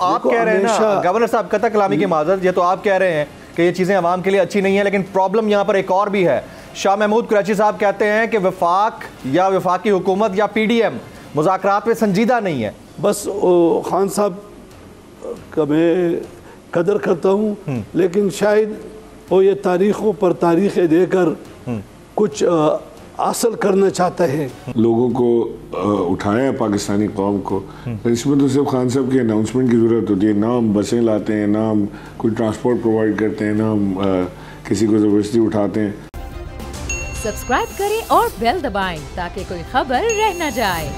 आप कह रहे हैं ना गवर्नर साहब, कतई कलामी की माजरत, ये तो आप कह रहे हैं कि ये चीज़ें अवाम के लिए अच्छी नहीं है, लेकिन प्रॉब्लम यहाँ पर एक और भी है। शाह महमूद कुरैशी साहब कहते हैं कि वफाक या वफाकी हुकूमत या PDM मुज़ाकरात में संजीदा नहीं है। बस खान साहब का मैं कदर करता हूँ, लेकिन शायद वो ये तारीखों पर तारीखें देकर कुछ हासिल करना चाहता है। लोगों को उठाया है पाकिस्तानी कौम को, इसमें तो सिर्फ खान साहब की अनाउंसमेंट की ज़रूरत होती है। ना हम बसें लाते हैं, ना हम कोई ट्रांसपोर्ट प्रोवाइड करते हैं, ना हम किसी को ज़बरदस्ती उठाते हैं। सब्सक्राइब करें और बेल दबाएं ताकि कोई खबर रह न जाए।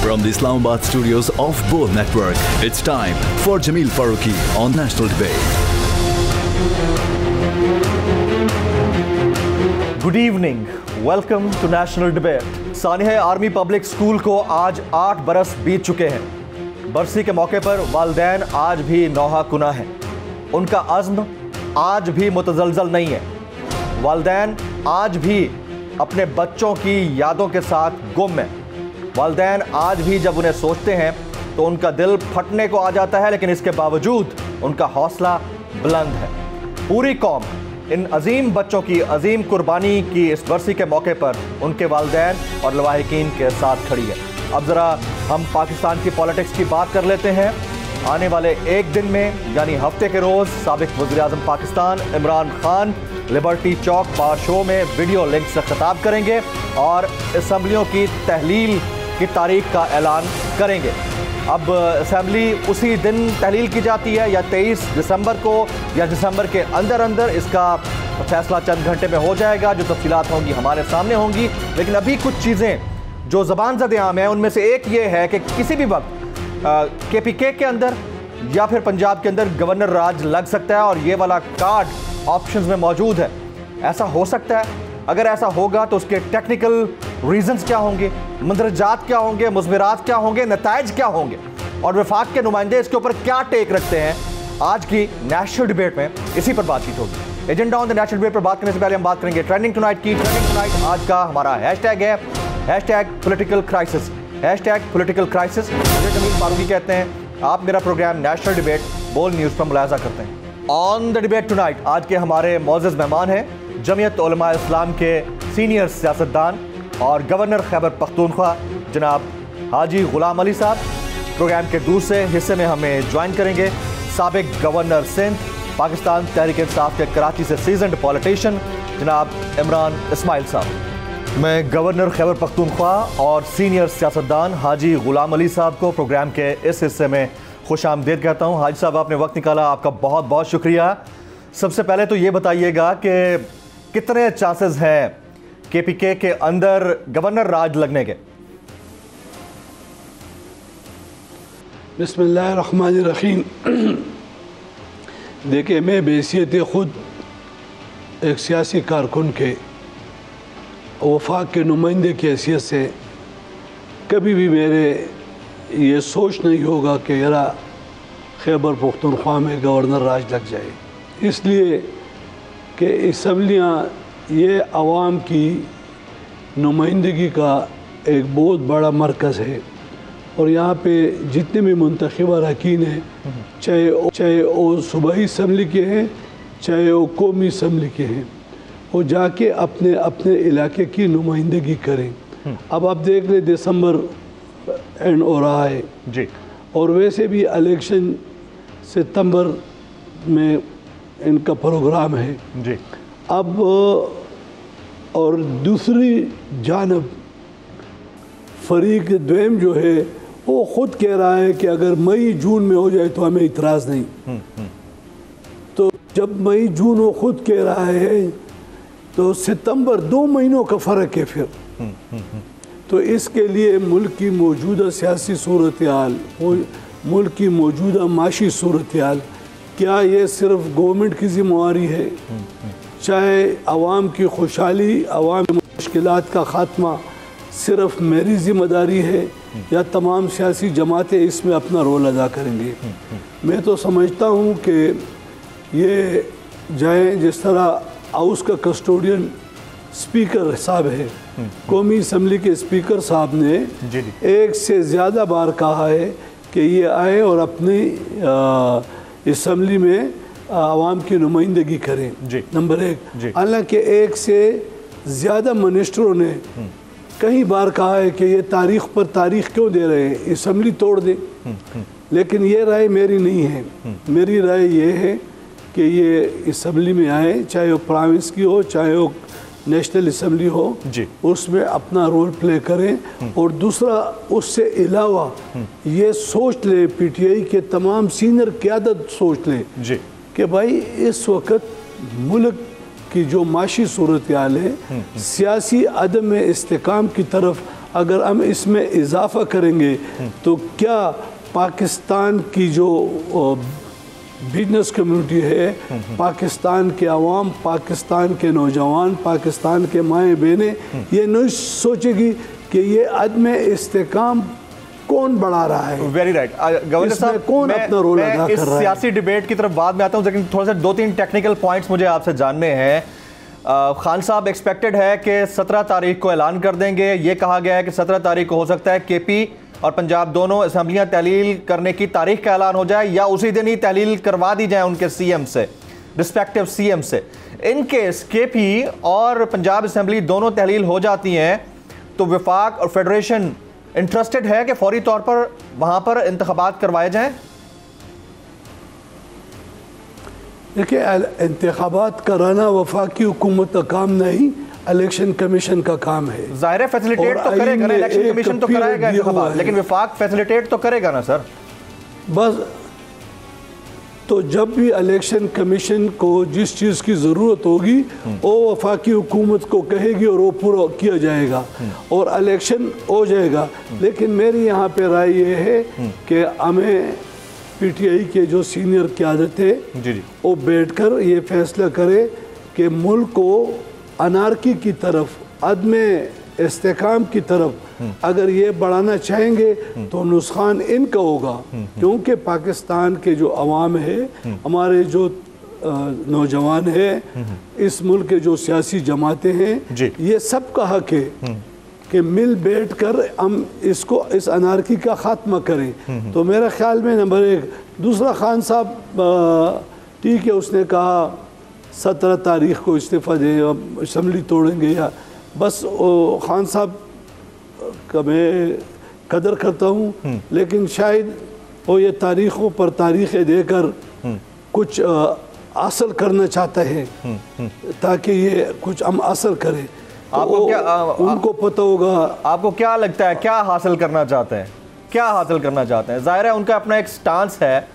From the Islamabad studios of Bold Network, it's time for Jameel Farooqi on National Debate. Good evening, welcome to national debate. Sania army public school को आज 8 बरस बीत चुके हैं। बरसी के मौके पर वालिदैन आज भी नौहा कुना हैं। उनका अज़्म आज भी मुतज़लज़ल नहीं है। वालिदैन आज भी अपने बच्चों की यादों के साथ गुम हैं। वालिदैन आज भी जब उन्हें सोचते हैं तो उनका दिल फटने को आ जाता है, लेकिन इसके बावजूद उनका हौसला बुलंद है। पूरी कौम इन अजीम बच्चों की अजीम कुर्बानी की इस बरसी के मौके पर उनके वालिदैन और लवाहिकीन के साथ खड़ी है। अब ज़रा हम पाकिस्तान की पॉलिटिक्स की बात कर लेते हैं। आने वाले एक दिन में यानी हफ्ते के रोज़ साबिक वज़ीर-ए-आज़म पाकिस्तान इमरान खान लिबर्टी चौक पावर शो में वीडियो लिंक से खिताब करेंगे और असम्बलियों की तहलील की तारीख का ऐलान करेंगे। अब असम्बली उसी दिन तहलील की जाती है या 23 दिसंबर को या दिसंबर के अंदर अंदर, इसका फैसला चंद घंटे में हो जाएगा। जो तफसीलात होंगी हमारे सामने होंगी, लेकिन अभी कुछ चीज़ें जो ज़बान ज़द आम हैं उनमें से एक ये है कि किसी भी वक्त KPK के अंदर या फिर पंजाब के अंदर गवर्नर राज लग सकता है और ये वाला कार्ड ऑप्शंस में मौजूद है। ऐसा हो सकता है। अगर ऐसा होगा तो उसके टेक्निकल रीजंस क्या होंगे, मंदरजात क्या होंगे, मुज़मिरात क्या होंगे, नताइज क्या होंगे और वफाक के नुमाइंदे इसके ऊपर क्या टेक रखते हैं, आज की नेशनल डिबेट में इसी पर बातचीत होगी। Agenda on the national debate पर बात करने से पहले हम बात करेंगे ट्रेंडिंग टुनाइट की। ट्रेंडिंग टुनाइट आज का हमारा हैशटैग है #पॉलिटिकल क्राइसिस। #Political crisis. मुझे जमील फारूकी कहते हैं। आप मेरा program national debate Bol news पर मुलाहिजा करते हैं। ऑन द डिबेट टुनाइट आज के हमारे मोअज़्ज़ज़ मेहमान हैं जमीयत उलमा इस्लाम के सीनियर सियासतदान और गवर्नर खैबर पख्तूनख्वा जनाब हाजी गुलाम अली साहब। प्रोग्राम के दूसरे हिस्से में हमें ज्वाइन करेंगे साबिक गवर्नर सिंध पाकिस्तान तहरीक इंसाफ के कराची से सीजन्ड पॉलिटिशियन जनाब इमरान इस्माइल साहब। मैं गवर्नर खैबर पख्तूनख्वा और सीनियर सियासतदान हाजी गुलाम अली साहब को प्रोग्राम के इस हिस्से में खुश आमदीद कहता हूँ। हाजी साहब, आपने वक्त निकाला, आपका बहुत बहुत शुक्रिया। सबसे पहले तो ये बताइएगा कि कितने चांसेस हैं KPK के अंदर गवर्नर राज लगने के? बिस्मिल्लाहिर्रहमानिर्रहीम। देखिए, मैं बहैसियत खुद एक सियासी कारकुन के वफाक के नुमाइंदे की हैसियत से कभी भी मेरे ये सोच नहीं होगा कि यारा खैबर पख्तूनख्वा में गवर्नर राज लग जाए, इसलिए कि असम्बलियाँ ये आवाम की नुमाइंदगी का एक बहुत बड़ा मरकज़ है और यहाँ पे जितने भी मुंतखब अरकान हैं, चाहे वो सूबाई असम्बली के हैं, चाहे वो कौमी असम्बली के हैं, वो जाके अपने अपने इलाके की नुमाइंदगी करें। अब आप देख लें दिसंबर एंड हो रहा है जी, और वैसे भी इलेक्शन सितंबर में इनका प्रोग्राम है जी। अब और दूसरी जानब फरीक द्वैम जो है वो ख़ुद कह रहा है कि अगर मई जून में हो जाए तो हमें इतराज़ नहीं। तो जब मई जून वो ख़ुद कह रहा है तो सितंबर 2 महीनों का फ़र्क है फिर। तो इसके लिए मुल्क की मौजूदा सियासी सूरत हाल, मुल्क की मौजूदा माशी सूरत हाल, क्या ये सिर्फ गवर्नमेंट की ज़िम्मेवारी है, चाहे आवाम की खुशहाली, आवाम की मुश्किलात का ख़ात्मा सिर्फ मेरी ज़िम्मेदारी है या तमाम सियासी जमातें इसमें अपना रोल अदा करेंगे? मैं तो समझता हूँ कि ये जाए जिस तरह हाउस का कस्टोडियन स्पीकर साहब है, कौमी असम्बली के स्पीकर साहब ने जी जी। एक से ज़्यादा बार कहा है कि ये आए और अपनी असम्बली में आवाम की नुमाइंदगी करें जी। नंबर जी। एक। हालांकि एक से ज़्यादा मिनिस्टरों ने कई बार कहा है कि ये तारीख पर तारीख क्यों दे रहे हैं, असम्बली तोड़ दें, लेकिन ये राय मेरी नहीं है। मेरी राय ये है कि ये असम्बली में आए, चाहे वो प्रोविंस की हो चाहे वो नेशनल असम्बली हो जी। उसमें अपना रोल प्ले करें। और दूसरा उससे अलावा ये सोच ले, पीटीआई के तमाम सीनियर क़यादत सोच ले जी कि भाई इस वक्त मुल्क की जो माशी सूरत हाल है, सियासी अदम इस्तेकाम की तरफ अगर हम इसमें इजाफा करेंगे तो क्या पाकिस्तान की जो बिजनेस कम्युनिटी है, पाकिस्तान के अवाम, पाकिस्तान के नौजवान, पाकिस्तान के माएँ बहनें ये नहीं सोचेगी कि ये अदम इस्तेकाम कौन बढ़ा रहा है। Very right. गवर्नर साहब, कौन अपना रोल अदा कर रहा है। सियासी डिबेट की तरफ बाद में आता हूँ, लेकिन थोड़ा सा 2-3 टेक्निकल पॉइंट्स मुझे आपसे जानने हैं। खान साहब, एक्सपेक्टेड है कि 17 तारीख को ऐलान कर देंगे। ये कहा गया है कि 17 तारीख को हो सकता है केपी और पंजाब दोनों असम्बलियाँ तहलील करने की तारीख का ऐलान हो जाए, या उसी दिन ही तहलील करवा दी जाए उनके सीएम से, रिस्पेक्टिव सीएम से। इन केस केपी और पंजाब असम्बली दोनों तहलील हो जाती हैं तो वफाक और फेडरेशन इंटरेस्टेड है कि फौरी तौर पर वहाँ पर इंतखाबात करवाए जाएं? देखिए, इंतखाबात कराना वफाकी हुकूमत का काम नहीं, इलेक्शन कमीशन का काम है। जाहिर है फैसिलिटेट तो करेगा ना, इलेक्शन कमीशन तो कराएगा इंतखाबात, लेकिन वफाक फैसिलिटेट तो करेगा ना सर। बस तो जब भी इलेक्शन कमीशन को जिस चीज़ की ज़रूरत होगी वो वफाकी हुकूमत को कहेगी और वो पूरा किया जाएगा और इलेक्शन हो जाएगा। लेकिन मेरी यहाँ पे राय ये है कि हमें पीटीआई के जो सीनियर क़यादत है जी जी वो बैठकर ये फैसला करे कि मुल्क को अनारकी की तरफ, अदम इस्तेकाम की तरफ अगर ये बढ़ाना चाहेंगे तो नुकसान इनका होगा, क्योंकि पाकिस्तान के जो अवाम है, हमारे जो नौजवान है, इस मुल्क के जो सियासी जमातें हैं, ये सब का हक है कि मिल बैठ कर हम इसको, इस अनारकी का ख़ात्मा करें। तो मेरा ख्याल में नंबर एक। दूसरा, खान साहब ठीक है, उसने कहा 17 तारीख को इस्तीफ़ा दें, असम्बली तोड़ेंगे, या बस खान साहब का मैं कदर करता हूँ, लेकिन शायद वो ये तारीख़ों पर तारीखें देकर कुछ हासिल करना चाहता है ताकि ये कुछ हम हासिल करें। आपको क्या उनको पता होगा। आपको क्या लगता है क्या हासिल करना चाहते हैं, क्या हासिल करना चाहते हैं? जाहिर है उनका अपना एक स्टांस है,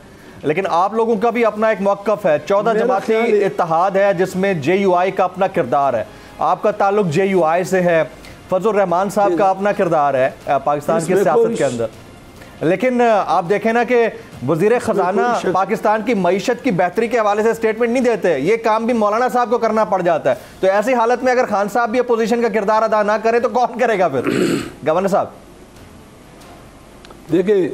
लेकिन आप लोगों का भी अपना एक मौक़िफ़ है। 14 जमाती इत्तेहाद है जिसमें JUI का अपना किरदार है, आपका ताल्लुक JUI से है, फजल रहमान साहब का अपना किरदार है पाकिस्तान की सियासत के अंदर। लेकिन आप देखें ना कि वज़ीर ख़जाना पाकिस्तान की मईशत की बेहतरी के हवाले से स्टेटमेंट नहीं देते, ये काम भी मौलाना साहब को करना पड़ जाता है। तो ऐसी हालत में अगर खान साहब भी अपोजिशन का किरदार अदा ना करे तो कौन करेगा फिर? गवर्नर साहब देखिए,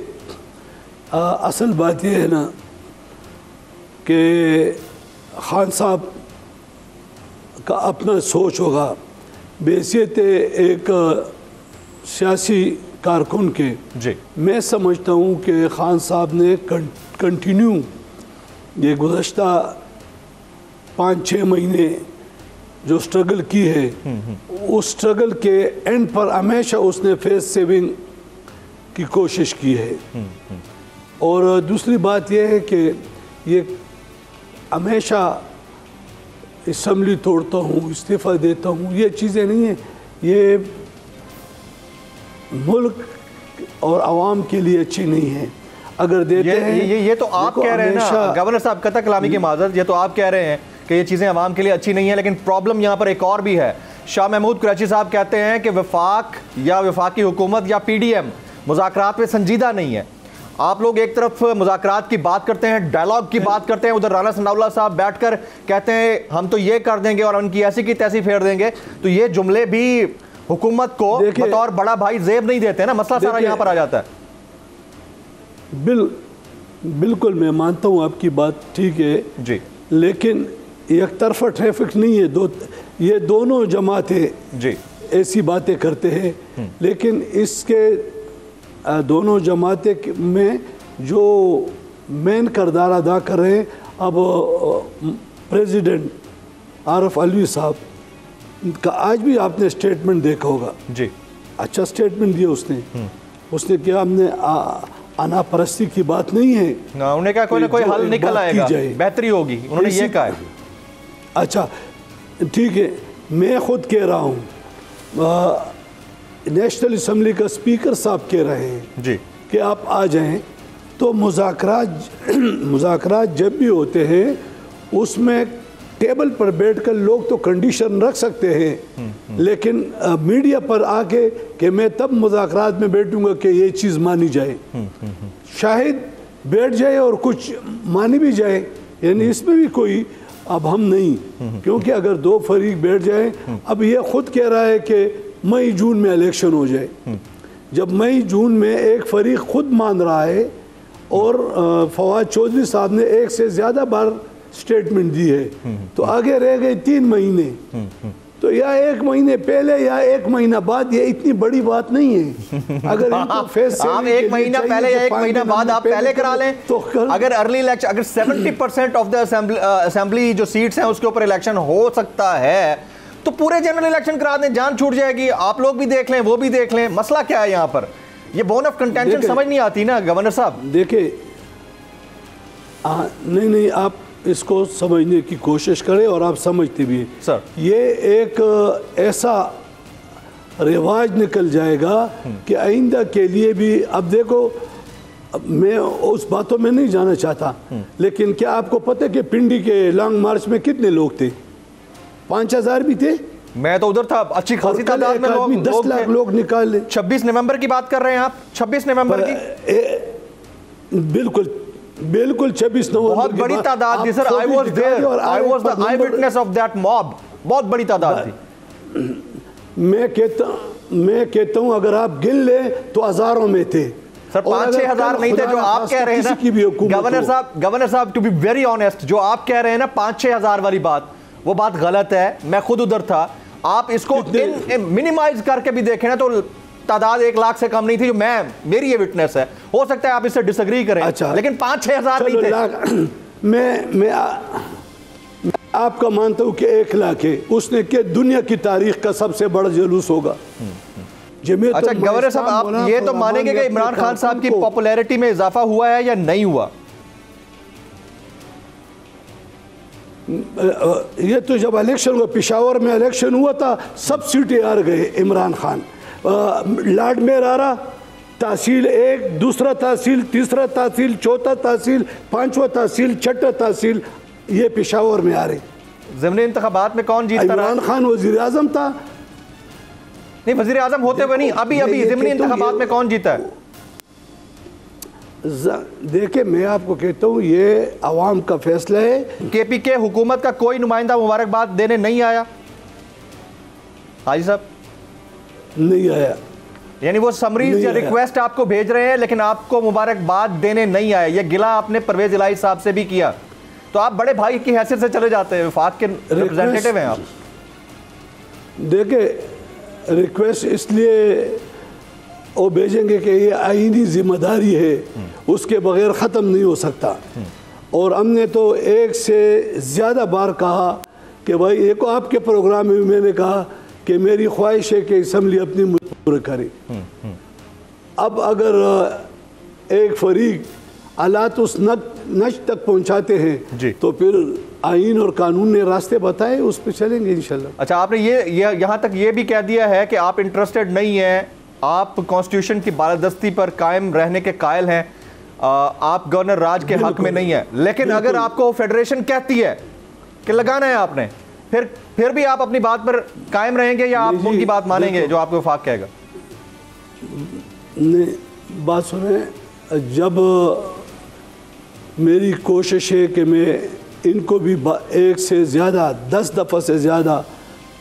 असल बात यह है ना कि खान साहब का अपना सोच होगा। बेहसियत एक सियासी कारकुन के जी, मैं समझता हूँ कि खान साहब ने कंटिन्यू ये गुज़श्ता 5-6 महीने जो स्ट्रगल की है, उस स्ट्रगल के एंड पर हमेशा उसने फेस सेविंग की कोशिश की है। और दूसरी बात यह है कि ये हमेशा असम्बली तोड़ता हूँ, इस्तीफ़ा देता हूँ, ये चीज़ें नहीं हैं। ये मुल्क और आवाम के लिए अच्छी नहीं है। अगर देते हैं ये तो आप कह रहे हैं ना गवर्नर साहब, कतई कलामी की माजरत, ये तो आप कह रहे हैं कि ये चीज़ें आवाम के लिए अच्छी नहीं है, लेकिन प्रॉब्लम यहाँ पर एक और भी है। शाह महमूद कुरैशी साहब कहते हैं कि वफाक या वफाकी हुकूमत या PDM मुज़ाकरात में संजीदा नहीं है। आप लोग एक तरफ मुज़ाकरात की बात करते हैं, डायलॉग की बात करते हैं, उधर राना सनाउल्लाह साहब बैठकर कहते हैं हम तो ये कर देंगे और उनकी ऐसी की तैसी फेर देंगे। तो ये जुमले भी हुकूमत को बतौर बड़ा भाई जेब नहीं देते ना, मसला सारा यहाँ पर आ जाता है। बिल्कुल मैं मानता हूँ आपकी बात ठीक है जी, लेकिन एक तरफा ट्रैफिक नहीं है। दो ये दोनों जमातें जी ऐसी बातें करते हैं, लेकिन इसके दोनों जमातें में जो मेन किरदार अदा कर रहे हैं, अब प्रेसिडेंट आरिफ अलवी साहब का आज भी आपने स्टेटमेंट देखा होगा, जी अच्छा स्टेटमेंट दिया उसने क्या हमने अनापरस्ती की बात नहीं है ना, उन्हें क्या कोई ना कोई हल निकल आएगा, बेहतरी होगी, उन्होंने ये कहा है। अच्छा ठीक है, मैं खुद कह रहा हूँ, नेशनल असम्बली का स्पीकर साहब कह रहे हैं जी कि आप आ जाएं, तो मुज़ाकरात जब भी होते हैं उसमें टेबल पर बैठकर लोग तो कंडीशन रख सकते हैं, लेकिन मीडिया पर आके कि मैं तब मुज़ाकरात में बैठूंगा कि ये चीज़ मानी जाए, शायद बैठ जाए और कुछ मानी भी जाए, यानी इसमें भी कोई अब हम नहीं, क्योंकि अगर दो फरीक बैठ जाए, अब ये खुद कह रहा है कि मई जून में इलेक्शन हो जाए, जब मई जून में एक फरीक खुद मान रहा है और फवाद चौधरी साहब ने एक से ज़्यादा बार स्टेटमेंट दी है, तो आगे रह गए 3 महीने, तो या 1 महीने पहले या 1 महीना बाद, ये इतनी बड़ी बात नहीं है। अगर इनको फेस आप 1 महीना पहले या 1 महीना बाद आप पहले करा लें, तो अगर अर्ली इलेक्शन, अगर 70% ऑफ द असेंबली जो सीट्स हैं उसके ऊपर इलेक्शन हो सकता है, तो पूरे जनरल इलेक्शन करा दें, जान छूट जाएगी, आप लोग भी देख लें, वो भी देख लें, मसला क्या है यहाँ पर? ये बोन ऑफ कंटेंशन समझ नहीं आती ना गवर्नर साहब। देखिए नहीं, आप इसको समझने की कोशिश करें और आप समझते भी हैं सर। ये एक ऐसा रिवाज निकल जाएगा कि आइंदा के लिए भी, अब देखो मैं उस बातों में नहीं जाना चाहता, लेकिन क्या आपको पता है कि पिंडी के लॉन्ग मार्च में कितने लोग थे? 5000 भी थे। मैं तो उधर था, अच्छी खासी तादाद में लोग, 10 लाख लोग निकाले। 26 नवंबर की बात कर रहे हैं आप? 26 नवंबर की? बिल्कुल 26 नवंबर, बहुत बड़ी तादाद थी sir. I was there, I was the eyewitness of that mob, बहुत बड़ी तादाद थी। मैं कहता हूं अगर आप गिन ले तो हजारों में थे सर, 5-6 हजार नहीं थे जो आप कह रहे हैं ना गवर्नर साहब, टू बी वेरी ऑनेस्ट, जो आप कह रहे हैं ना 5-6 हजार वाली बात, वो बात गलत है। मैं खुद उधर था, आप इसको मिनिमाइज करके भी देखें ना तो तादाद 1 लाख से कम नहीं थी, जो मेरी ये विटनेस है। हो सकता है आप इससे डिसएग्री करें, अच्छा, लेकिन 5-6 हजार नहीं थे। मैं आपका मानता हूं कि 1 लाख है, उसने के दुनिया की तारीख का सबसे बड़ा जुलूस होगा। अच्छा गवर्नर साहब, आप ये तो मानेंगे कि इमरान खान साहब की पॉपुलैरिटी में इजाफा हुआ है या नहीं हुआ? ये तो जब इलेक्शन हुआ, पिशावर में इलेक्शन हुआ था, सब सीटें हार गए इमरान खान। लाड में रहा, तहसील 1, दूसरा तहसील, तीसरा तहसील, चौथा तहसील, 5वां तहसील, 6ठा तहसील, ये पिशावर में आ रहे। ज़िमनी इंतखाबात में कौन जीता? इमरान खान वजीर आजम था। नहीं, वजीर आजम होते हुए नहीं, अभी ज़िमनी इंतखाबात में कौन जीता है? देखिए मैं आपको कहता हूँ ये आवाम का फैसला है। केपीके हुकूमत का कोई नुमाइंदा मुबारकबाद देने नहीं आया हाजी साहब? नहीं आया, यानी वो समरीज या रिक्वेस्ट आपको भेज रहे हैं लेकिन आपको मुबारकबाद देने नहीं आए। ये गिला आपने परवेज इलाही साहब से भी किया, तो आप बड़े भाई की हैसियत से चले जाते हैं, वफाक के रिप्रेजेंटेटिव हैं आप। देखिए रिक्वेस्ट इसलिए वो भेजेंगे कि ये आईनी जिम्मेदारी है, उसके बगैर ख़त्म नहीं हो सकता। और हमने तो 1 से ज़्यादा बार कहा कि भाई, एक आपके प्रोग्राम में मैंने कहा कि मेरी ख्वाहिश है कि असम्बली अपनी पूरा करे। अब अगर एक फरीक हालात उस नच तक पहुंचाते हैं तो फिर आईन और कानून ने रास्ते बताए, उस पर चलेंगे इंशाल्लाह। अच्छा, आपने ये यहाँ तक ये भी कह दिया है कि आप इंटरेस्टेड नहीं हैं, आप कॉन्स्टिट्यूशन की बालादस्ती पर कायम रहने के कायल हैं, आप गवर्नर राज के हक में नहीं है। लेकिन अगर आपको फेडरेशन कहती है कि लगाना है आपने, फिर भी आप अपनी बात पर कायम रहेंगे या आप उनकी बात मानेंगे जो आपको वफाक कहेगा? बात सुने, जब मेरी कोशिश है कि मैं इनको भी 1 से ज़्यादा 10 दफ़ा से ज़्यादा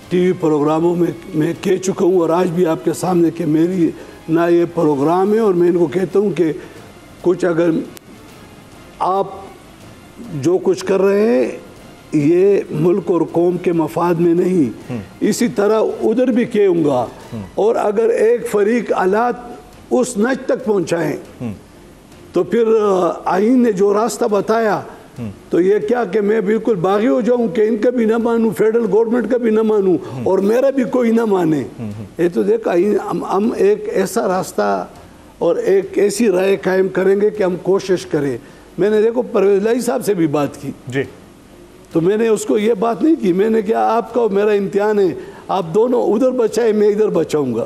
टीवी प्रोग्रामों में मैं कह चुका हूँ और आज भी आपके सामने कि मेरी ना ये प्रोग्राम है, और मैं इनको कहता हूँ कि कुछ अगर आप जो कुछ कर रहे हैं ये मुल्क और कौम के मफाद में नहीं, इसी तरह उधर भी कहूँगा। और अगर एक फरीक आलात उस नच तक पहुँचाएँ तो फिर आइन ने जो रास्ता बताया तो ये क्या कि मैं बिल्कुल बागी हो जाऊं कि इनका भी ना मानूं, फेडरल गवर्नमेंट का भी ना मानूं और मेरा भी कोई ना माने। ये तो देख हम एक ऐसा रास्ता और एक ऐसी राय कायम करेंगे कि हम कोशिश करें। मैंने देखो परवेज़ इलाही साहब से भी बात की जी, तो मैंने उसको ये बात नहीं की, मैंने क्या आपका और मेरा इम्तिहान है, आप दोनों उधर बचाए मैं इधर बचाऊंगा।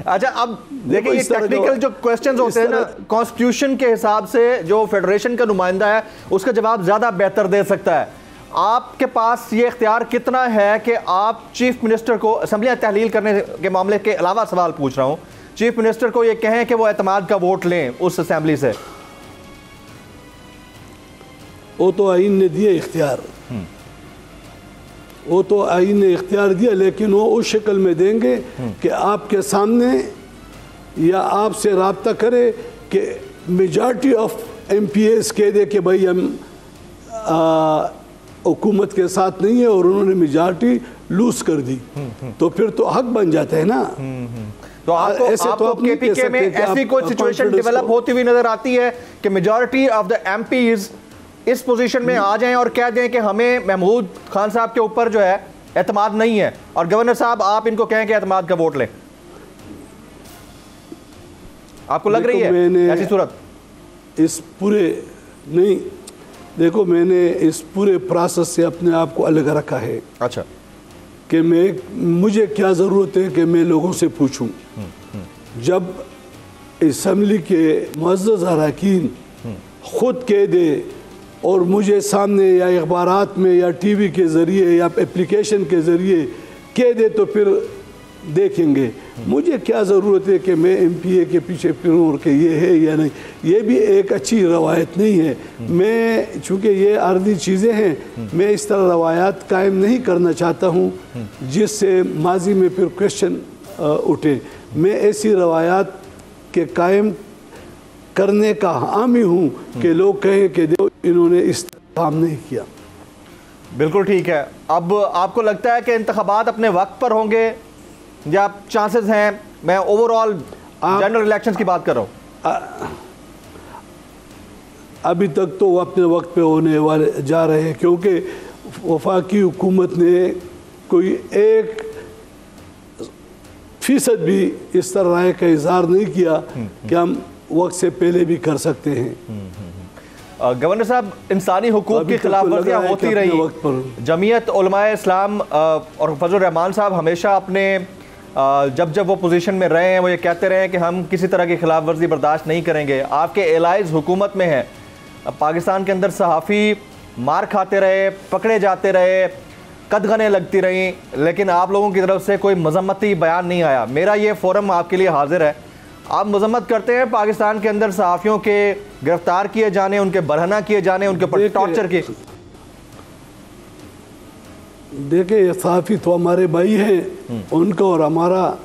अच्छा, अब देखिए ये टेक्निकल जो क्वेश्चंस होते हैं ना, कॉन्स्टिट्यूशन के हिसाब से जो फेडरेशन का नुमाइंदा है उसका जवाब ज़्यादा बेहतर दे सकता है। आपके पास ये इख्तियार कितना है कि आप चीफ मिनिस्टर को असम्बलियाँ तहलील करने के मामले के अलावा सवाल पूछ रहा हूँ, चीफ मिनिस्टर को ये कहें कि वो एतमाद का वोट लें उस असम्बली से? वो तो आइन ने दिया इख्तियार, वो तो आइन ने इख्तियार दिया, लेकिन वो उस शक्ल में देंगे कि आपके सामने या आपसे रब्ता करे कि मेजॉरिटी ऑफ MPs कह दे कि भाई हम हुकूमत के साथ नहीं है और उन्होंने मेजॉरिटी लूज कर दी, तो फिर तो हक बन जाता है ना। तो आपको ऐसे तो आप नहीं कह PPK में सकते कि ऐसी आप कोई सिचुएशन डेवलप होती हुई नजर आती है कि मेजॉरिटी ऑफ द MPs इस पोजीशन में आ जाएं और कह दें कि हमें महमूद खान साहब के ऊपर जो है एतमाद नहीं है, और गवर्नर साहब आप इनको कहें कि एतमाद का वोट लें? आपको लग रही है ऐसी सूरत? इस पूरे नहीं, देखो मैंने इस पूरे प्रोसेस से अपने आप को अलग रखा है। अच्छा, कि मुझे क्या ज़रूरत है कि मैं लोगों से पूछूं। जब असम्बली के मुअज़्ज़ज़ अरकान खुद कह दे और मुझे सामने या अखबारात में या TV के ज़रिए या एप्लीकेशन के ज़रिए कह दे तो फिर देखेंगे। मुझे क्या ज़रूरत है कि मैं MPA के पीछे फिरूँ और कि ये है या नहीं, ये भी एक अच्छी रवायत नहीं है। मैं चूँकि ये अर्दी चीज़ें हैं, मैं इस तरह रवायात कायम नहीं करना चाहता हूँ जिससे माजी में फिर क्वेश्चन उठे। मैं ऐसी रवायात के कायम करने का हामी हूँ कि लोग कहें कि देखो इन्होंने इस काम नहीं किया। बिल्कुल ठीक है। अब आपको लगता है कि इंतखाबात अपने वक्त पर होंगे या चांसेस हैं? मैं ओवरऑल जनरल इलेक्शंस की बात कर रहा हूँ। अभी तक तो वो अपने वक्त पे होने वाले जा रहे हैं, क्योंकि वफाकी हुकूमत ने कोई 1% भी इस तरह राय का इजहार नहीं किया कि हम वक्त से पहले भी कर सकते हैं। गवर्नर साहब, इंसानी हुकूक की खिलाफ वर्जियाँ होती रही। जमीयत उलमाए इस्लाम और फजल रहमान साहब हमेशा अपने जब वो पोजीशन में रहे हैं वो ये कहते रहे हैं कि हम किसी तरह की खिलाफ वर्जी बर्दाश्त नहीं करेंगे। आपके एलाइज हुकूमत में है, पाकिस्तान के अंदर सहाफ़ी मार खाते रहे, पकड़े जाते रहे, कदगने लगती रहीं, लेकिन आप लोगों की तरफ से कोई मजम्मती बयान नहीं आया। मेरा ये फोरम आपके लिए हाजिर है, आप मजम्मत करते हैं पाकिस्तान के अंदर सहाफ़ियों के गिरफ्तार किए जाने, उनके बरहना किए जाने, उनके ऊपर टॉर्चर के? देखे, ये सहाफ़ी तो हमारे भाई हैं, उनका और हमारा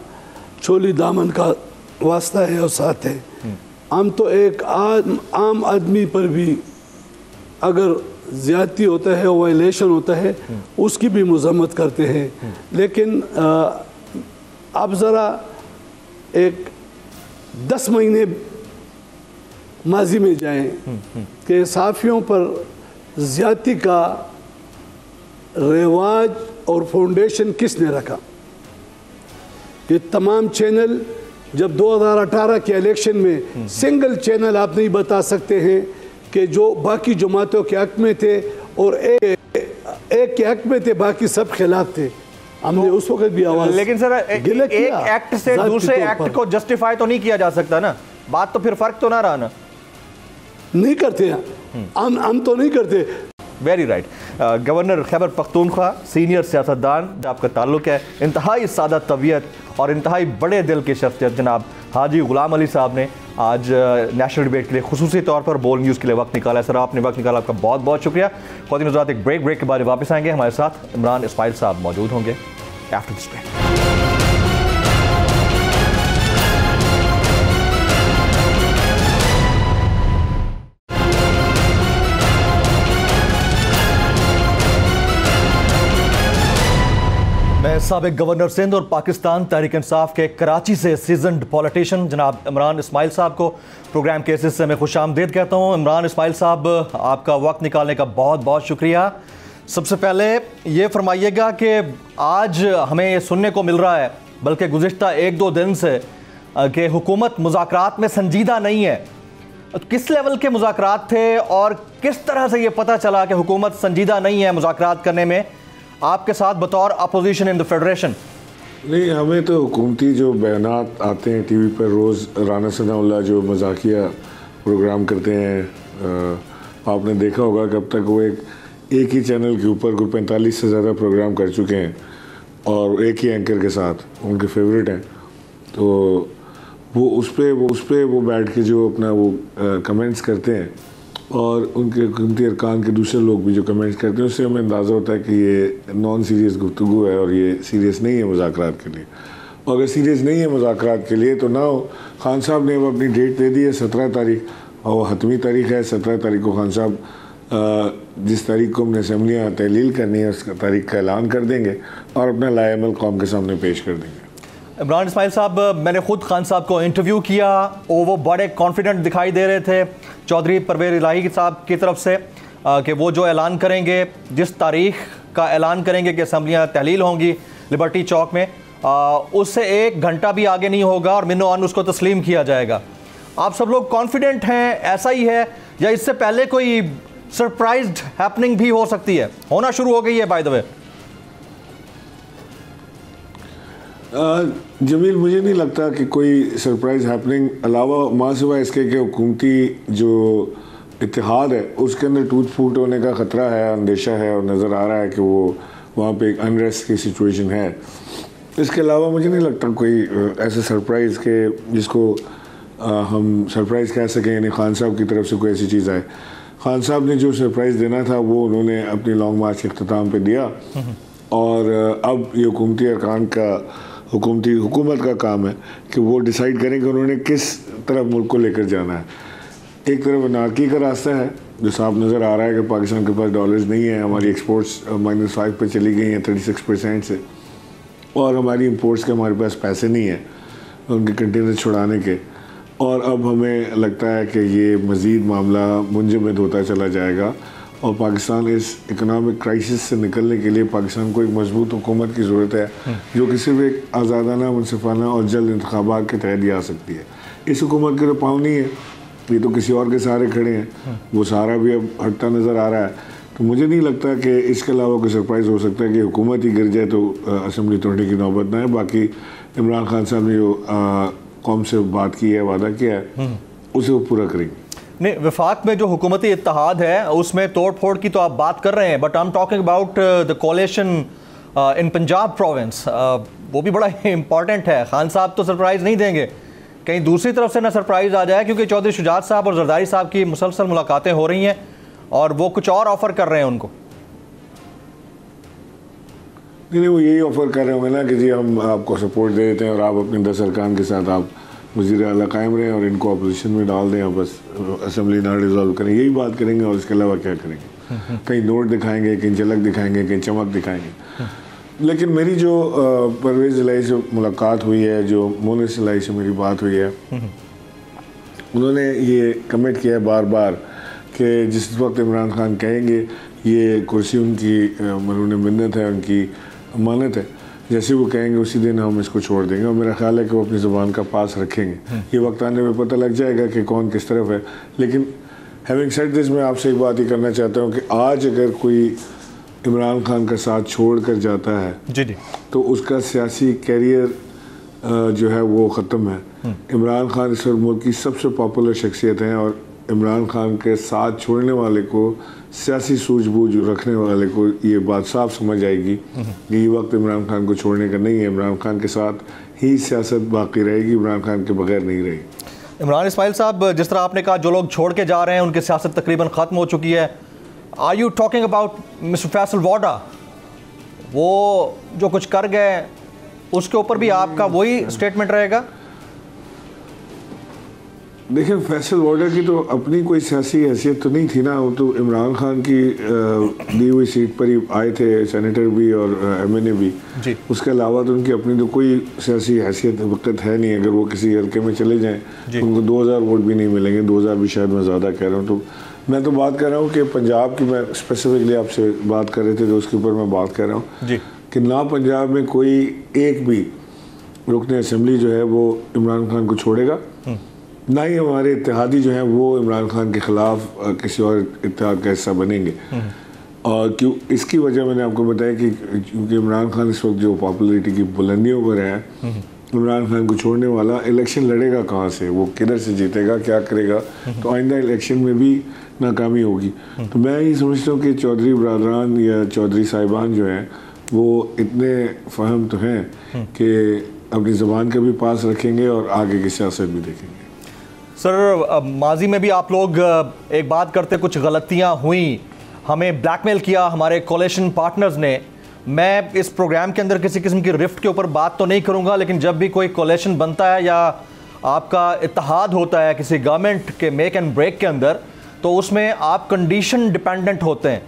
चोली दामन का वास्ता है और साथ है। हम तो एक आम आदमी पर भी अगर ज़्यादती होता है, वायलेशन होता है, उसकी भी मजम्मत करते हैं। लेकिन आप ज़रा एक 10 महीने माजी में जाएं कि सहाफ़ियों पर ज़्यादती का रिवाज और फाउंडेशन किसने रखा। ये तमाम चैनल जब 2018 के इलेक्शन में सिंगल चैनल आप नहीं बता सकते हैं कि जो बाकी जमातों के हक में थे और एक के हक में थे, बाकी सब खिलाफ थे। हमने उस वक्त भी आवाज़, लेकिन सर एक एक्ट से दूसरे एक्ट को जस्टिफाई तो नहीं किया जा सकता ना, बात तो फिर फर्क तो ना रहा ना। नहीं करते हैं हम तो नहीं करते। Very right. Governor Khyber Pakhtunkhwa, senior सियासतदान आपका ताल्लुक है, इंतहाई सादा तबीयत और इंतहाई बड़े दिल की शख्सियत जनाब हाजी गुलाम अली साहब ने आज नेशनल डिबेट के लिए खुसूसी तौर पर बोल न्यूज़ के लिए वक्त निकाला है। सर, आपने वक्त निकाला, आपका बहुत बहुत शुक्रिया। ख़ुद नज़रात एक ब्रेक के बाद वापस आएंगे। हमारे साथ इमरान इस्माइल साहब मौजूद होंगे आफ्टर दिस ब्रेक। मैं साबिक गवर्नर सिंध और पाकिस्तान तहरीक इंसाफ के कराची से सीजन्ड पॉलिटिशियन जनाब इमरान इस्माइल साहब को प्रोग्राम के हिस्से में खुशामदीद कहता हूँ। इमरान इस्माइल साहब, आपका वक्त निकालने का बहुत बहुत शुक्रिया। सबसे पहले ये फरमाइएगा कि आज हमें ये सुनने को मिल रहा है, बल्कि गुज़िश्ता 1-2 दिन से, कि हुकूमत मुज़ाकरात में संजीदा नहीं है। किस लेवल के मुज़ाकरात थे और किस तरह से ये पता चला कि हुकूमत संजीदा नहीं है मुज़ाकरात करने में आपके साथ बतौर अपोजिशन इन द फेडरेशन? नहीं, हमें तो हुकूमती जो बयानात आते हैं टीवी पर रोज़, राना सनाउल्लाह जो मजाकिया प्रोग्राम करते हैं, आपने देखा होगा कि अब तक वो एक ही चैनल के ऊपर कोई 45 से ज़्यादा प्रोग्राम कर चुके हैं और एक ही एंकर के साथ, उनके फेवरेट हैं। तो वो उस पर वो बैठ के जो अपना वो कमेंट्स करते हैं और उनके हुकूमती अरकान के दूसरे लोग भी जो कमेंट्स करते हैं, उससे हमें अंदाज़ा होता है कि ये नॉन सीरियस गुफ्तगू है और ये सीरियस नहीं है मुज़ाकरात के लिए। और अगर सीरियस नहीं है मुज़ाकरात के लिए तो ना हो। खान साहब ने अब अपनी डेट दे दी है 17 तारीख, और वो हतमी तारीख है। 17 तारीख को खान साहब जिस तारीख को हमने असम्बलियाँ तहलील करनी है उसका तारीख का ऐलान कर देंगे और अपना लाएमल कौम के सामने पेश कर देंगे। इमरान इस्माइल साहब, मैंने ख़ुद खान साहब को इंटरव्यू किया और वो बड़े कॉन्फिडेंट दिखाई दे रहे थे चौधरी परवेज़ इलाही साहब की तरफ से कि वो जो ऐलान करेंगे, जिस तारीख का ऐलान करेंगे कि असम्बलियाँ तहलील होंगी लिबर्टी चौक में, उससे 1 घंटा भी आगे नहीं होगा और मिनो अन उसको तस्लीम किया जाएगा। आप सब लोग कॉन्फिडेंट हैं, ऐसा ही है, या इससे पहले कोई सरप्राइज्ड हैपनिंग भी हो सकती है, होना शुरू हो गई है बाय द वे? जमील, मुझे नहीं लगता कि कोई सरप्राइज हैपनिंग अलावा माँ सिवा इसके कि हुकूमती जो इत्तेहाद है उसके अंदर टूट फूट होने का ख़तरा है, अंदेशा है और नज़र आ रहा है कि वो वहाँ पे एक अनरेस्ट की सिचुएशन है। इसके अलावा मुझे नहीं लगता कोई ऐसे सरप्राइज़ के जिसको हम सरप्राइज़ कह सकें, यानी खान साहब की तरफ से कोई ऐसी चीज़ आए। खान साहब ने जो सरप्राइज़ देना था वो उन्होंने अपनी लॉन्ग मार्च के अख्ताम पे दिया और अब ये हुकूमती अरकान का हुकूमत का काम है कि वो डिसाइड करें कि उन्होंने किस तरफ मुल्क को लेकर जाना है। एक तरफ अनारकी का रास्ता है जो साफ नज़र आ रहा है कि पाकिस्तान के पास डॉलर्स नहीं है, हमारी एक्सपोर्ट्स -5 पे चली गई हैं 36% से, और हमारी इंपोर्ट्स के हमारे पास पैसे नहीं हैं उनके कंटेनर छुड़ाने के, और अब हमें लगता है कि ये मज़ीद मामला मुंजमद होता चला जाएगा और पाकिस्तान इस इकोनॉमिक क्राइसिस से निकलने के लिए पाकिस्तान को एक मजबूत हुकूमत की ज़रूरत है जो कि सिर्फ एक आज़ादाना, मुनसिफाना और जल्द इंतखाबात के तहत ही आ सकती है। इस हुकूमत के तो पाँव नहीं है, ये तो किसी और के सहारे खड़े हैं, वो सहारा भी अब हटता नज़र आ रहा है। तो मुझे नहीं लगता कि इसके अलावा कोई सरप्राइज़ हो सकता है कि हुकूमत ही गिर जाए तो असम्बली तोड़ने की नौबत ना है। बाकी इमरान खान साहब ने जो कौम से बात की है, वादा किया है, उसे वो पूरा करेंगे। नहीं, वफाक में जो हुकूमती इत्तेहाद है उसमें तोड़ फोड़ की तो आप बात कर रहे हैं, but I am talking about the कोalition in Punjab province, वो भी बड़ा इम्पॉर्टेंट है। खान साहब तो सरप्राइज़ नहीं देंगे, कहीं दूसरी तरफ से ना सरप्राइज़ आ जाए, क्योंकि चौधरी शुजात साहब और जरदारी साहब की मुसलसल मुलाकातें हो रही हैं और वो कुछ और ऑफ़र कर रहे हैं उनको। नहीं, वो यही ऑफ़र कर रहे होंगे ना कि जी हम आपको सपोर्ट दे देते हैं और आप अपने 10 अरकान के साथ आप वज़ीर आला कायम रहें और इनको अपोजिशन में डाल दें, बस असम्बली ना डिज़ोल्व करें, यही बात करेंगे और इसके अलावा क्या करेंगे। कहीं नोट दिखाएंगे, कहीं झलक दिखाएंगे, कहीं चमक दिखाएंगे। लेकिन मेरी जो परवेज़ इलाही से मुलाकात हुई है, जो मोनिस इलाही से मेरी बात हुई है, उन्होंने ये कमिट किया है बार बार कि जिस वक्त इमरान खान कहेंगे ये कुर्सी उनकी मरूने मिन्नत है, उनकी अमानत है, जैसे वो कहेंगे उसी दिन हम इसको छोड़ देंगे। और मेरा ख्याल है कि वो अपनी ज़ुबान का पास रखेंगे। ये वक्त आने में पता लग जाएगा कि कौन किस तरफ है। लेकिन हैविंग सेड दिस, मैं आपसे एक बात ही करना चाहता हूँ कि आज अगर कोई इमरान खान का साथ छोड़ कर जाता है जी तो उसका सियासी कैरियर जो है वो ख़त्म है। इमरान खान इस वक्त मुल्क की सबसे पॉपुलर शख्सियत हैं और इमरान खान के साथ छोड़ने वाले को, सियासी सूझबूझ रखने वाले को ये बात साफ समझ आएगी कि ये वक्त इमरान खान को छोड़ने का नहीं है। इमरान खान के साथ ही सियासत बाकी रहेगी, इमरान खान के बगैर नहीं रहेगी। इमरान इस्माइल साहब, जिस तरह आपने कहा जो लोग छोड़ के जा रहे हैं उनकी सियासत तकरीबन ख़त्म हो चुकी है, are you talking about mister Faisal Vawda? वो जो कुछ कर गए उसके ऊपर भी आपका वही स्टेटमेंट रहेगा? देखिए फैसल बॉर्डर की तो अपनी कोई सियासी हैसियत तो नहीं थी ना, वो तो इमरान खान की दी हुई सीट पर ही आए थे, सेनेटर भी और MNA भी जी। उसके अलावा तो उनकी अपनी तो कोई सियासी हैसियत वक्त है नहीं। अगर वो किसी हल्के में चले जाएं तो उनको 2000 वोट भी नहीं मिलेंगे, 2000 भी शायद मैं ज़्यादा कह रहा हूँ। तो मैं तो बात कर रहा हूँ कि पंजाब की, मैं स्पेसिफिकली आपसे बात कर रहे थे तो उसके ऊपर मैं बात कर रहा हूँ कि ना पंजाब में कोई एक भी रुकन असम्बली जो है वो इमरान खान को छोड़ेगा, ना ही हमारे इत्तेहादी जो हैं वो इमरान खान के ख़िलाफ़ किसी और इत्तेहाद का हिस्सा बनेंगे। और क्यों, इसकी वजह मैंने आपको बताया कि क्योंकि इमरान खान इस वक्त जो पॉपुलरिटी की बुलंदियों पर है, इमरान खान को छोड़ने वाला इलेक्शन लड़ेगा कहाँ से, वो किधर से जीतेगा, क्या करेगा, तो आइंदा इलेक्शन में भी नाकामी होगी। तो मैं ये समझता हूँ कि चौधरी बरादरान या चौधरी साहिबान जो हैं वो इतने फ़हम तो हैं कि अपनी ज़बान का भी पास रखेंगे और आगे की सियासत भी देखेंगे। सर, माजी में भी आप लोग एक बात करते, कुछ गलतियां हुई, हमें ब्लैकमेल किया हमारे कोalition पार्टनर्स ने। मैं इस प्रोग्राम के अंदर किसी किस्म की रिफ्ट के ऊपर बात तो नहीं करूंगा, लेकिन जब भी कोई कोalition बनता है या आपका इत्तेहाद होता है किसी गवर्नमेंट के मेक एंड ब्रेक के अंदर, तो उसमें आप कंडीशन डिपेंडेंट होते हैं,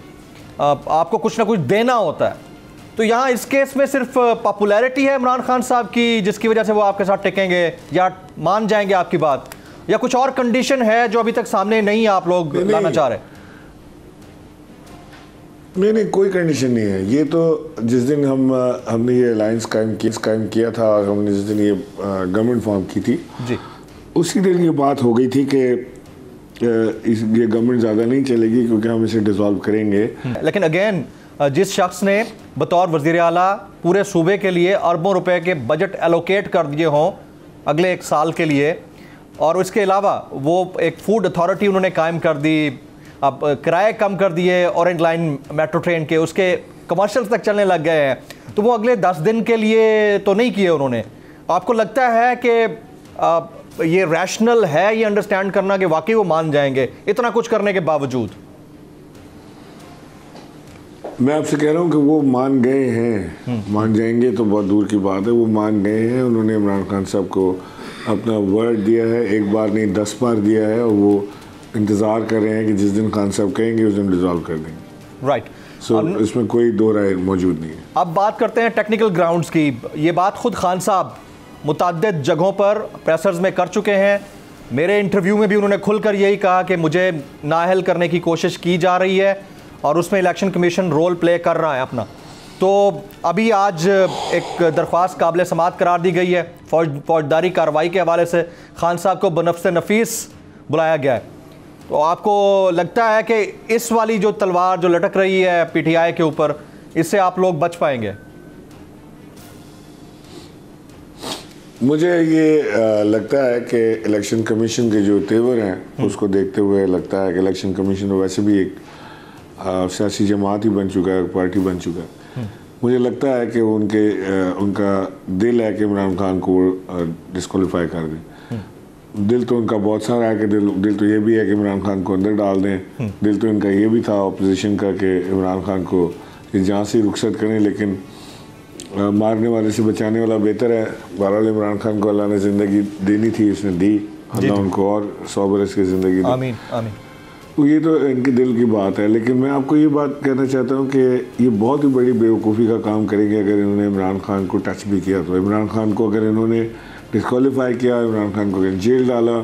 आपको कुछ ना कुछ देना होता है। तो यहाँ इस केस में सिर्फ पॉपुलैरिटी है इमरान खान साहब की जिसकी वजह से वो आपके साथ टिकेंगे या मान जाएंगे आपकी बात, या कुछ और कंडीशन है जो अभी तक सामने नहीं आप लोग लाना चाह रहे? नहीं, कोई कंडीशन नहीं है। ये तो जिस दिन हमने ये अलायंस कायम किया था, हमने जिस दिन ये गवर्नमेंट फॉर्म की थी जी, उसी दिन ये बात हो गई थी कि ये गवर्नमेंट ज़्यादा नहीं चलेगी क्योंकि हम इसे डिसॉल्व करेंगे। लेकिन अगेन जिस शख्स ने बतौर वज़ीर आला पूरे सूबे के लिए अरबों रुपए के बजट एलोकेट कर दिए हों अगले 1 साल के लिए, और इसके अलावा वो एक फूड अथॉरिटी उन्होंने कायम कर दी, अब किराए कम कर दिए ऑरेंज लाइन मेट्रो ट्रेन के, उसके कमर्शियल्स तक चलने लग गए हैं, तो वो अगले 10 दिन के लिए तो नहीं किए उन्होंने। आपको लगता है कि ये रैशनल है ये अंडरस्टैंड करना कि वाकई वो मान जाएंगे इतना कुछ करने के बावजूद? मैं आपसे कह रहा हूँ कि वो मान गए हैं, मान जाएंगे तो बहुत दूर की बात है, वो मान गए हैं। उन्होंने इमरान खान साहब को अपना वर्ड दिया है, 1 बार नहीं 10 बार दिया है, और वो इंतज़ार कर रहे हैं कि जिस दिन खान साहब कहेंगे उस दिन डिसॉल्व कर देंगे। राइट। सो इसमें कोई दो राय मौजूद नहीं है। अब बात करते हैं टेक्निकल ग्राउंड्स की। ये बात खुद खान साहब मुतअद्दिद जगहों पर प्रेसर्स में कर चुके हैं। मेरे इंटरव्यू में भी उन्होंने खुलकर यही कहा कि मुझे नाअहल करने की कोशिश की जा रही है और उसमें इलेक्शन कमीशन रोल प्ले कर रहा है अपना। तो अभी आज एक दरख्वास्त काबिल समाअत करार दी गई है, फौजदारी कार्रवाई के हवाले से खान साहब को बनफ्से नफीस बुलाया गया है। तो आपको लगता है कि इस वाली जो तलवार जो लटक रही है PTI के ऊपर, इससे आप लोग बच पाएंगे? मुझे ये लगता है कि इलेक्शन कमीशन के जो तेवर हैं उसको देखते हुए लगता है कि इलेक्शन कमीशन वैसे भी एक सियासी जमात ही बन चुका है, पार्टी बन चुका है। मुझे लगता है कि उनका दिल है कि इमरान खान को डिस्क्वालीफाई कर दें। दिल तो उनका बहुत सारा है कि दिल तो ये भी है कि इमरान खान को अंदर डाल दें। दिल तो इनका ये भी था अपोजिशन का कि इमरान खान को जहाँ से रुखसत करें, लेकिन मारने वाले से बचाने वाला बेहतर है। बहरहाल इमरान खान को अल्लाह ने ज़िंदगी देनी थी, उसने दी, अल्लाह उनको और 100 बरस की ज़िंदगी दी। आमीन आमीन। तो ये तो इनके दिल की बात है, लेकिन मैं आपको ये बात कहना चाहता हूँ कि ये बहुत ही बड़ी बेवकूफ़ी का काम करेंगे अगर इन्होंने इमरान खान को टच भी किया। तो इमरान खान को अगर इन्होंने डिस्क्वालीफाई किया, इमरान खान को अगर जेल डाला,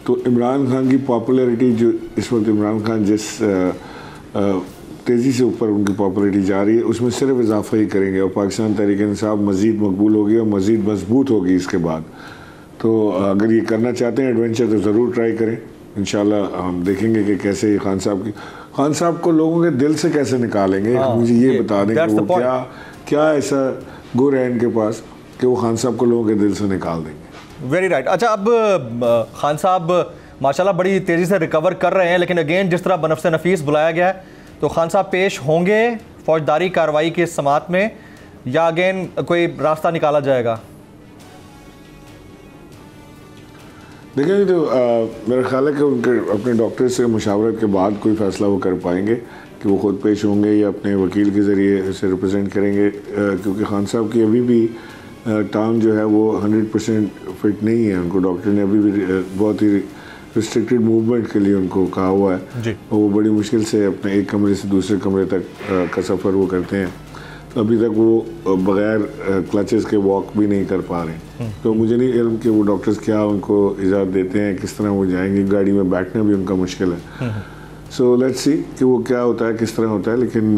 तो इमरान खान की पॉपुलैरिटी जो इस वक्त इमरान खान जिस तेज़ी से ऊपर उनकी पॉपुलैरिटी जा रही है उसमें सिर्फ इजाफा ही करेंगे और पाकिस्तान तहरीक इंसाफ मज़ीद मकबूल होगी और मज़ीद मजबूत होगी इसके बाद। तो अगर ये करना चाहते हैं एडवेंचर तो ज़रूर ट्राई करें। इंशाल्लाह हम देखेंगे कि कैसे ये खान साहब को लोगों के दिल से कैसे निकालेंगे। मुझे ये बता दें कि वो क्या ऐसा गुर है इनके पास कि वो खान साहब को लोगों के दिल से निकाल देंगे। Very right. अच्छा, अब खान साहब माशाल्लाह बड़ी तेज़ी से रिकवर कर रहे हैं, लेकिन अगेन जिस तरह बनफ्से नफीस बुलाया गया है, तो खान साहब पेश होंगे फौजदारी कार्रवाई के समाअत में या अगेन कोई रास्ता निकाला जाएगा? देखिए, तो मेरा ख्याल है कि उनके अपने डॉक्टर से मुशावरत के बाद कोई फ़ैसला वो कर पाएंगे कि वो ख़ुद पेश होंगे या अपने वकील के ज़रिए इसे रिप्रेजेंट करेंगे, क्योंकि खान साहब की अभी भी टांग जो है वो 100% फिट नहीं है, उनको डॉक्टर ने अभी भी बहुत ही रिस्ट्रिक्टेड मूवमेंट के लिए उनको कहा हुआ है जी। और वो बड़ी मुश्किल से अपने एक कमरे से दूसरे कमरे तक का सफ़र वो करते हैं। तो अभी तक वो बग़ैर क्लचेस के वॉक भी नहीं कर पा रहे। तो मुझे नहीं इल्म कि वो डॉक्टर्स क्या उनको इजाज़त देते हैं, किस तरह वो जाएंगे, गाड़ी में बैठना भी उनका मुश्किल है। सो लेट्स सी कि वो क्या होता है, किस तरह होता है, लेकिन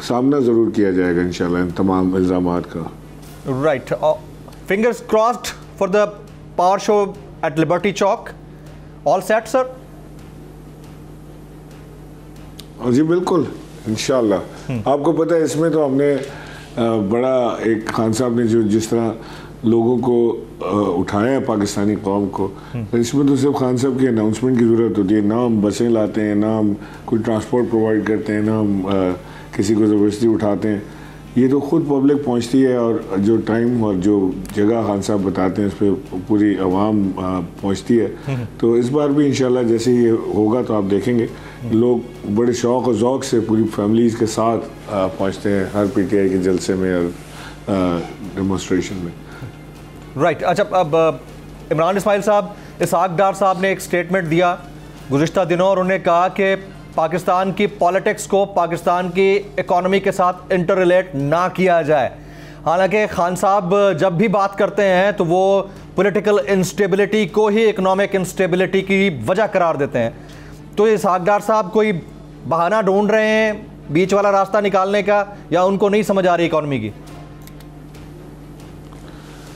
सामना ज़रूर किया जाएगा इंशाल्लाह इन तमाम इल्ज़ामात का। Right, fingers crossed for the power show at Liberty Chowk. All set sir? जी बिल्कुल, इंशाल्लाह। आपको पता है इसमें तो हमने बड़ा एक खान साहब ने जो जिस तरह लोगों को उठाया है पाकिस्तानी कौम को, इसमें तो सिर्फ खान साहब की अनाउंसमेंट की ज़रूरत होती है। ना हम बसें लाते हैं, ना हम कोई ट्रांसपोर्ट प्रोवाइड करते हैं, ना हम किसी को ज़बरदस्ती उठाते हैं। ये तो ख़ुद पब्लिक पहुंचती है और जो टाइम और जो जगह खान साहब बताते हैं उस पर पूरी आवाम पहुंचती है। तो इस बार भी इंशाल्लाह जैसे ये होगा तो आप देखेंगे लोग बड़े शौक़ और ज़ौक़ से पूरी फैमिलीज़ के साथ पहुंचते हैं हर पीटीआई के जलसे में और डेमोन्स्ट्रेशन में। राइट, अच्छा, अब इमरान इस्माइल साहब, इसहाक डार साहब ने एक स्टेटमेंट दिया गुज़िश्ता दिनों और उन्होंने कहा कि पाकिस्तान की पॉलिटिक्स को पाकिस्तान की इकॉनमी के साथ इंटर रिलेट ना किया जाए। हालांकि खान साहब जब भी बात करते हैं तो वो पॉलिटिकल इंस्टेबिलिटी को ही इकोनॉमिक इंस्टेबिलिटी की वजह करार देते हैं। तो इसहाक डार साहब कोई बहाना ढूंढ रहे हैं बीच वाला रास्ता निकालने का, या उनको नहीं समझ आ रही इकॉनमी की?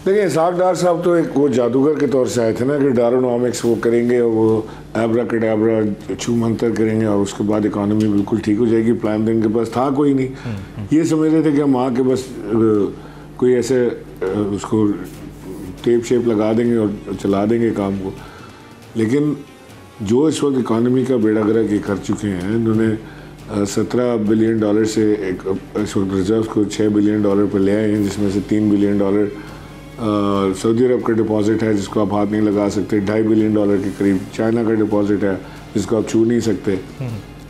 देखिए, इसहाक डार साहब तो एक वो जादूगर के तौर से आए थे ना कि डारोनॉमिक्स वो करेंगे और वो एब्रा कडाब्रा छू मंतर करेंगे और उसके बाद इकॉनमी बिल्कुल ठीक हो जाएगी। प्लान तो इनके पास था कोई नहीं। ये समझ रहे थे कि हम आके बस कोई ऐसे उसको टेप शेप लगा देंगे और चला देंगे काम को। लेकिन जो इस वक्त इकॉनमी का बेड़ा गर्क ये कर चुके हैं, इन्होंने $17 बिलियन से एक इस वक्त रिजर्व को $6 बिलियन पर ले आए हैं, जिसमें से $3 बिलियन सऊदी अरब का डिपॉजिट है जिसको आप हाथ नहीं लगा सकते, $2.5 बिलियन के करीब चाइना का डिपॉजिट है जिसको आप छू नहीं सकते।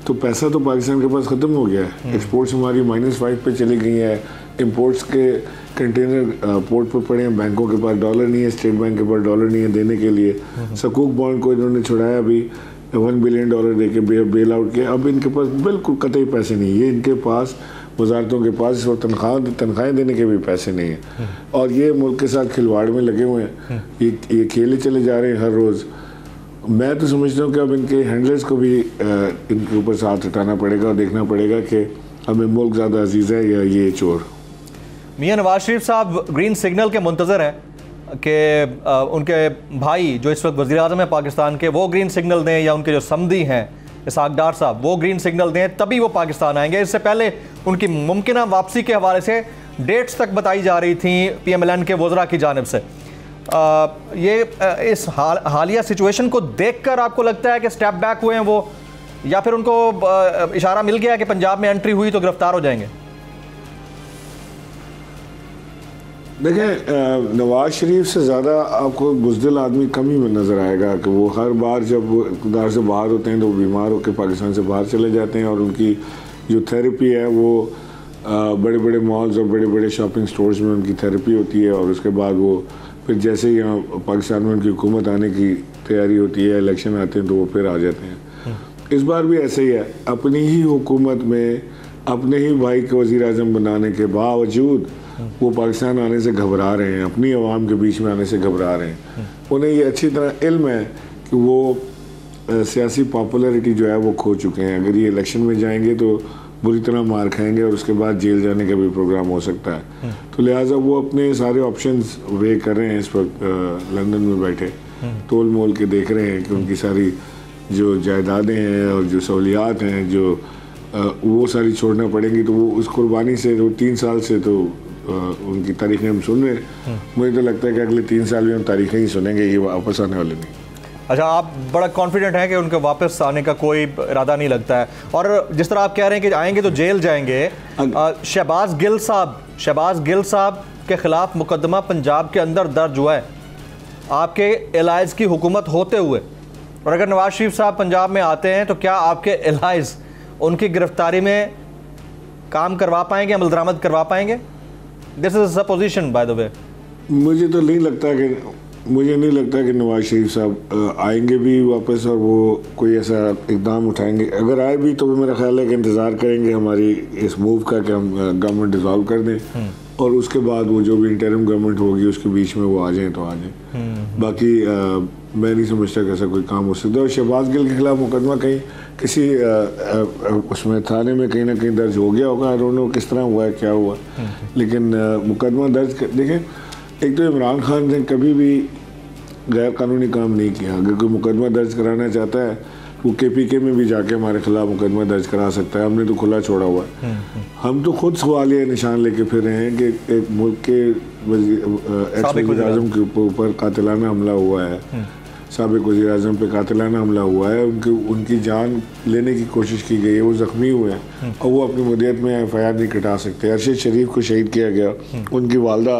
तो पैसा तो पाकिस्तान के पास ख़त्म हो गया है। एक्सपोर्ट्स हमारी -5 पे चली गई है। इंपोर्ट्स के कंटेनर पोर्ट पर पड़े हैं, बैंकों के पास डॉलर नहीं है, स्टेट बैंक के पास डॉलर नहीं है देने के लिए। सकूक बॉन्ड को इन्होंने छुड़ाया अभी $1 बिलियन दे के बेल आउट किया। अब इनके पास बिल्कुल कतई पैसे नहीं है। इनके पास वजारतों के पास इस वक्त तनख्वाहें देने के भी पैसे नहीं हैं और ये मुल्क के साथ खिलवाड़ में लगे हुए हैं। ये खेले चले जा रहे हैं हर रोज़। मैं तो समझता हूँ कि अब इनके हैंडलर्स को भी इनके ऊपर साथ हटाना पड़ेगा और देखना पड़ेगा कि हमें मुल्क ज़्यादा अजीज़ है या ये चोर। मियाँ नवाज शरीफ साहब ग्रीन सिग्नल के मुंतज़र हैं कि उनके भाई जो इस वक्त वज़ीर आज़म है पाकिस्तान के, वो ग्रीन सिग्नल दें या उनके जो समधी हैं इसहाक डार साहब वो ग्रीन सिग्नल दें, तभी वो पाकिस्तान आएंगे। इससे पहले उनकी मुमकिन वापसी के हवाले से डेट्स तक बताई जा रही थी PMLN के वज़रा की जानिब से। ये इस हालिया सिचुएशन को देखकर आपको लगता है कि स्टेप बैक हुए हैं वो, या फिर उनको इशारा मिल गया कि पंजाब में एंट्री हुई तो गिरफ्तार हो जाएंगे? देखें, नवाज शरीफ से ज़्यादा आपको बुज़दिल आदमी कम ही में नज़र आएगा कि वो हर बार जब वो इक़्तिदार से बाहर होते हैं तो वो बीमार होकर पाकिस्तान से बाहर चले जाते हैं और उनकी जो थेरेपी है वो बड़े बड़े मॉल्स और बड़े बड़े शॉपिंग स्टोर्स में उनकी थेरेपी होती है और उसके बाद वो फिर जैसे ही यहाँ पाकिस्तान में उनकी हुकूमत आने की तैयारी होती है, इलेक्शन आते हैं तो वो फिर आ जाते हैं। इस बार भी ऐसे ही है। अपनी ही हुकूमत में अपने ही भाई को वज़ीर आज़म बनाने के बावजूद वो पाकिस्तान आने से घबरा रहे हैं, अपनी आवाम के बीच में आने से घबरा रहे हैं। उन्हें ये अच्छी तरह इल्म है कि वो सियासी पॉपुलैरिटी जो है वो खो चुके हैं। अगर ये इलेक्शन में जाएंगे तो बुरी तरह मार खाएंगे और उसके बाद जेल जाने का भी प्रोग्राम हो सकता है। तो लिहाजा वो अपने सारे ऑप्शंस वे कर रहे हैं। इस वक्त लंदन में बैठे तोल मोल के देख रहे हैं कि उनकी सारी जो जायदादें हैं और जो सहूलियात हैं जो वो सारी छोड़ना पड़ेंगी। तो वो उस कुर्बानी से जो 3 साल से तो उनकी तारीखें हम सुन रहे हैं। मुझे तो लगता है कि अगले 3 साल में हम तारीखें ही सुनेंगे, ये वापस आने वाले नहीं। अच्छा, आप बड़ा कॉन्फिडेंट हैं कि उनके वापस आने का कोई इरादा नहीं लगता है। और जिस तरह आप कह रहे हैं कि आएंगे तो जेल जाएंगे, शहबाज गिल साहब के ख़िलाफ़ मुकदमा पंजाब के अंदर दर्ज हुआ है आपके एलाइज़ की हुकूमत होते हुए, और अगर नवाज शरीफ साहब पंजाब में आते हैं तो क्या आपके एलाइज़ उनकी गिरफ्तारी में काम करवा पाएंगे, अमल दरामद करवा पाएंगे? This is a supposition by the way. मुझे नहीं लगता कि नवाज शरीफ साहब आएंगे भी वापस और वो कोई ऐसा इकदाम उठाएंगे। अगर आए भी तो मेरा ख्याल है कि इंतज़ार करेंगे हमारी इस मूव का कि हम गवर्नमेंट डिसॉल्व कर दें और उसके बाद वो जो भी इंटरिम गवर्नमेंट होगी उसके बीच में वो आ जाएं तो आ जाएं। बाकी मैं नहीं समझता कि ऐसा कोई काम हो सकता है। और शहबाज गिल के खिलाफ मुकदमा कहीं किसी उसमें थाने में कहीं ना कहीं दर्ज हो गया होगा, आई डोंट नो किस तरह हुआ है क्या हुआ, लेकिन मुकदमा दर्ज देखें, एक तो इमरान खान ने कभी भी गैर कानूनी काम नहीं किया। अगर कोई मुकदमा दर्ज कराना चाहता है वो KPK में भी जाके हमारे खिलाफ मुकदमा दर्ज करा सकता है, हमने तो खुला छोड़ा हुआ है। हम तो खुद सवालिया निशान लेके फिर रहे हैं कि एक मुल्क के एक्स वज़ीर आज़म के ऊपर कातिलाना हमला हुआ है, साबिक वज़ीर आज़म पे कातिलाना हमला हुआ है, उनकी जान लेने की कोशिश की गई है, वो ज़ख्मी हुए हैं और वो अपनी मुद्दत में FIR नहीं कटा सकते। अरशद शरीफ को शहीद किया गया, उनकी वालदा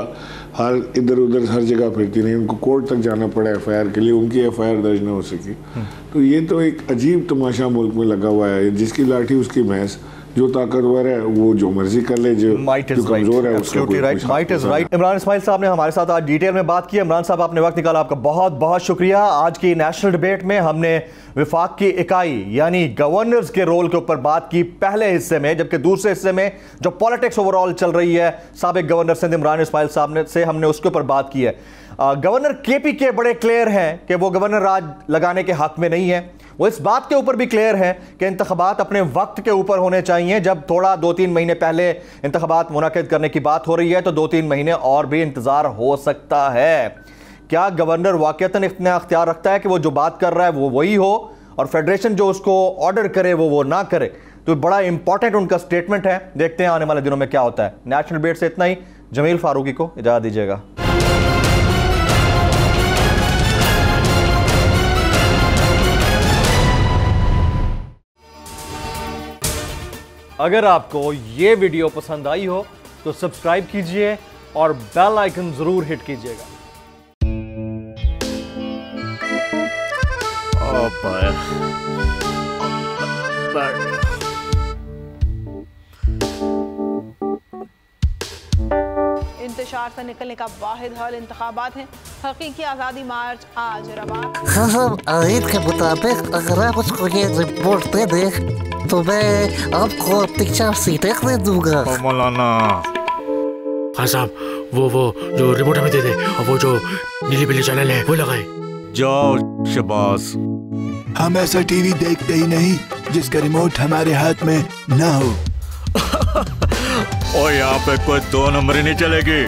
हर इधर उधर हर जगह फिरती रही, उनको कोर्ट तक जाना पड़ा FIR के लिए, उनकी FIR दर्ज ना हो सकी। तो ये तो एक अजीब तमाशा मुल्क में लगा हुआ है, जिसकी लाठी उसकी भैंस, जो ताकतवर है वो जो मर्जी कर ले, जो कमजोर है उसका कोई might is right. Imran Ismail साहब ने हमारे साथ आज डिटेल में बात की। इमरान साहब आपने वक्त निकाला, आपका बहुत बहुत शुक्रिया। आज की नेशनल डिबेट में हमने विफाक की इकाई यानी गवर्नर्स के रोल के ऊपर बात की पहले हिस्से में, जबकि दूसरे हिस्से में जो पॉलिटिक्स ओवरऑल चल रही है साबिक गवर्नर सिंध इमरान इस्माइल साहब से हमने उसके ऊपर बात की है। गवर्नर KPK बड़े क्लियर हैं कि वो गवर्नर राज लगाने के हक में नहीं है। वो इस बात के ऊपर भी क्लियर है कि इंतखाबात अपने वक्त के ऊपर होने चाहिए। जब थोड़ा 2-3 महीने पहले इंतखाबात मुनाकिद करने की बात हो रही है तो 2-3 महीने और भी इंतज़ार हो सकता है। क्या गवर्नर वाकईतन इतना अख्तियार रखता है कि वो जो बात कर रहा है वो वही हो और फेडरेशन जो उसको ऑर्डर करे वो ना करे? तो बड़ा इंपॉर्टेंट उनका स्टेटमेंट है। देखते हैं आने वाले दिनों में क्या होता है। नेशनल डिबेट से इतना ही। जमील फारूकी को इजाज़त दीजिएगा। अगर आपको ये वीडियो पसंद आई हो तो सब्सक्राइब कीजिए और बेल आइकन जरूर हिट कीजिएगा। इंतशार से निकलने का वाहिद हल इंतखाबात है। हकीकी आज़ादी मार्च आज रवा। हाँ, आयत के मुताबिक अगर आप उसको ये रिपोर्ट दे दें तो मैं आपको 3-4 सीटें दे दूंगा। मौलाना हाँ साहब, वो जो रिपोर्ट हमें दे दे और वो जो नीली पीली चैनल है वो लगाए। जाओ शहबाज। हम ऐसा टीवी देखते ही नहीं जिसका रिमोट हमारे हाथ में ना हो। और यहाँ पे कोई 2 नंबर ही नहीं चलेगी।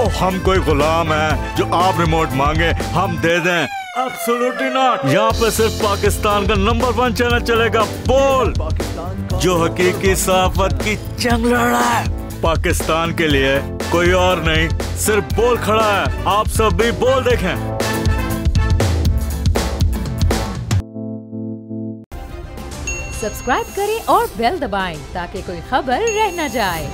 और हम कोई गुलाम है जो आप रिमोट मांगे हम दे दें? Absolutely not। यहाँ पे सिर्फ पाकिस्तान का नंबर 1 चैनल चलेगा, बोल, जो हकीकी सहाफत की जंग लड़ा है। पाकिस्तान के लिए कोई और नहीं, सिर्फ बोल खड़ा है। आप सब भी बोल देखें। सब्सक्राइब करें और बेल दबाएं ताकि कोई खबर रह न जाए।